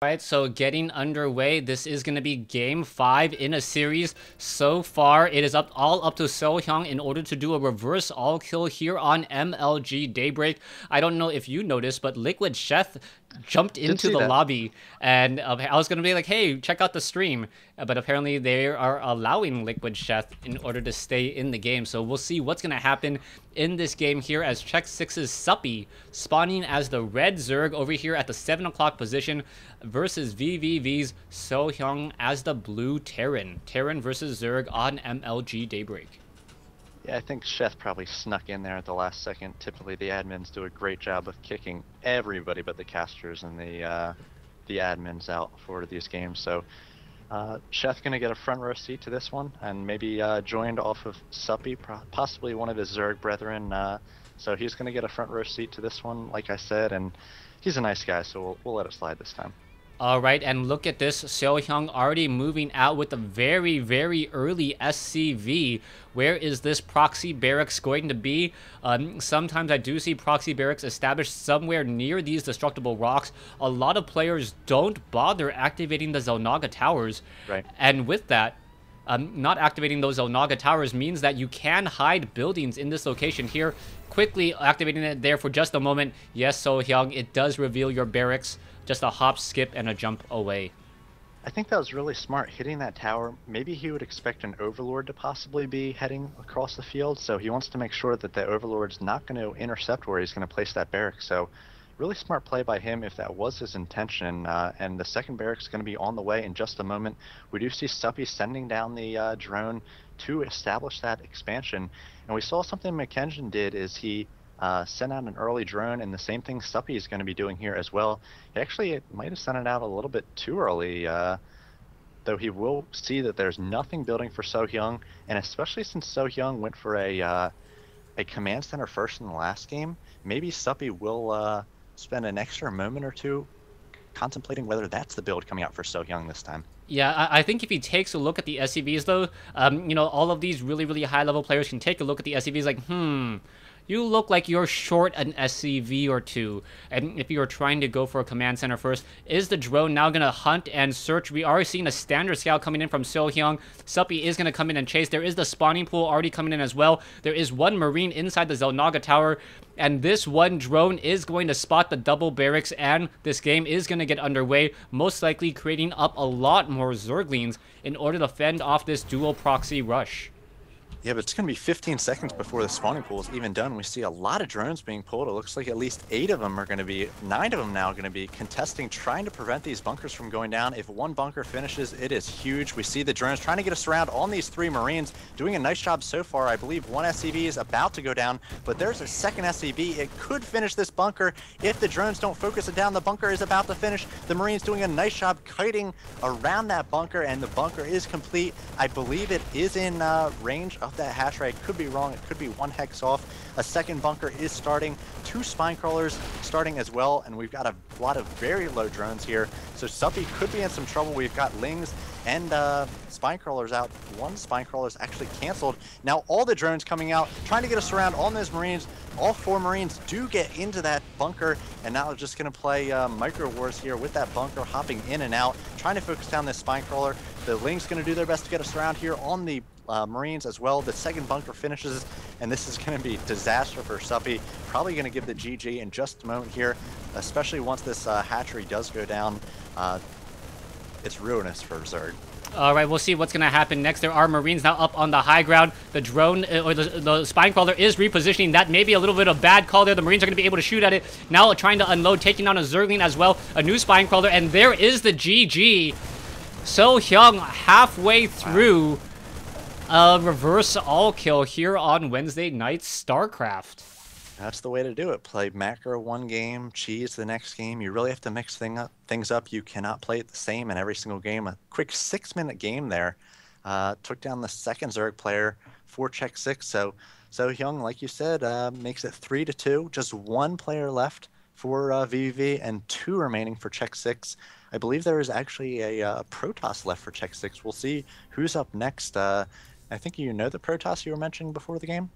Alright, so getting underway, this is going to be game 5 in a series. So far, it is all up to Sohyang in order to do a reverse all-kill here on MLG Daybreak. I don't know if you noticed, but Liquid Chef jumped into the lobby, and I was going to be like, hey, check out the stream. But apparently they are allowing Liquid Chef in order to stay in the game. So we'll see what's going to happen in this game here as xSix's Suppy spawning as the red Zerg over here at the 7 o'clock position versus vVv's Sohyang as the blue Terran. Terran versus Zerg on MLG Daybreak. Yeah, I think Chef probably snuck in there at the last second. Typically, the admins do a great job of kicking everybody but the casters and the admins out for these games. So Chef's going to get a front row seat to this one, and maybe joined off of Suppy, possibly one of his Zerg brethren. So he's going to get a front row seat to this one, like I said, and he's a nice guy, so we'll let it slide this time. Alright, and look at this, Sohyang already moving out with a very, very early SCV. Where is this proxy barracks going to be? Sometimes I do see proxy barracks established somewhere near these destructible rocks. A lot of players don't bother activating the Xel'Naga towers. Right. And with that, not activating those Xel'Naga towers means that you can hide buildings in this location here. Quickly activating it there for just a moment. Yes, Sohyang, it does reveal your barracks. Just a hop, skip, and a jump away. I think that was really smart, hitting that tower. Maybe he would expect an Overlord to possibly be heading across the field, so he wants to make sure that the Overlord's not going to intercept where he's going to place that barrack. So really smart play by him if that was his intention, and the second barrack's going to be on the way in just a moment. We do see Suppy sending down the drone to establish that expansion, and we saw something McKenzie did is he sent out an early drone, and the same thing Suppy is going to be doing here as well. He might have sent it out a little bit too early, though he will see that there's nothing building for Sohyang, and especially since Sohyang went for a command center first in the last game, maybe Suppy will spend an extra moment or two contemplating whether that's the build coming out for Sohyang this time. Yeah, I think if he takes a look at the SCVs though, you know, all of these really, really high level players can take a look at the SCVs like, you look like you're short an SCV or two. And if you are trying to go for a command center first, is the drone now going to hunt and search? We are seeing a standard scout coming in from Sohyang. Suppy is going to come in and chase. There is the spawning pool already coming in as well. There is one Marine inside the Xel'Naga tower. And this one drone is going to spot the double barracks, and this game is going to get underway, most likely creating up a lot more Zerglings in order to fend off this dual proxy rush. Yeah, but it's going to be 15 seconds before the spawning pool is even done. We see a lot of drones being pulled. It looks like at least 8 of them are going to be, 9 of them now are going to be contesting, trying to prevent these bunkers from going down. If one bunker finishes, it is huge. We see the drones trying to get us around on these 3 Marines, doing a nice job so far. I believe one SCV is about to go down, but there's a second SCV. It could finish this bunker. If the drones don't focus it down, the bunker is about to finish. The Marines doing a nice job kiting around that bunker, and the bunker is complete. I believe it is in range of that hash rate. Could be wrong. It could be 1 hex off. A second bunker is starting. 2 spine crawlers starting as well, and we've got a lot of very low drones here. So Suppy could be in some trouble. We've got Lings and spine crawlers out. 1 spine crawler is actually canceled. Now all the drones coming out, trying to get us around on those Marines. All 4 Marines do get into that bunker, and now we're just going to play micro wars here with that bunker, hopping in and out, trying to focus down this spine crawler. The Lings going to do their best to get us around here on the Marines as well. The second bunker finishes, and this is going to be disaster for Suppy. Probably going to give the GG in just a moment here, especially once this hatchery does go down. It's ruinous for Zerg. All right, we'll see what's going to happen next. There are Marines now up on the high ground. The drone, or the spine crawler is repositioning. That may be a little bit of bad call there. The Marines are going to be able to shoot at it. Now trying to unload, taking down a Zergling as well. A new spine crawler, and there is the GG. Sohyang halfway through a reverse all-kill here on Wednesday night Starcraft. That's the way to do it. Play macro one game, cheese the next game. You really have to mix things up. You cannot play it the same in every single game. A quick 6-minute game there. Took down the second Zerg player for xSix. So Sohyang, like you said, makes it 3-2. Just 1 player left for vVv and 2 remaining for xSix. I believe there is actually a Protoss left for xSix. We'll see who's up next. I think you know the Protoss you were mentioning before the game?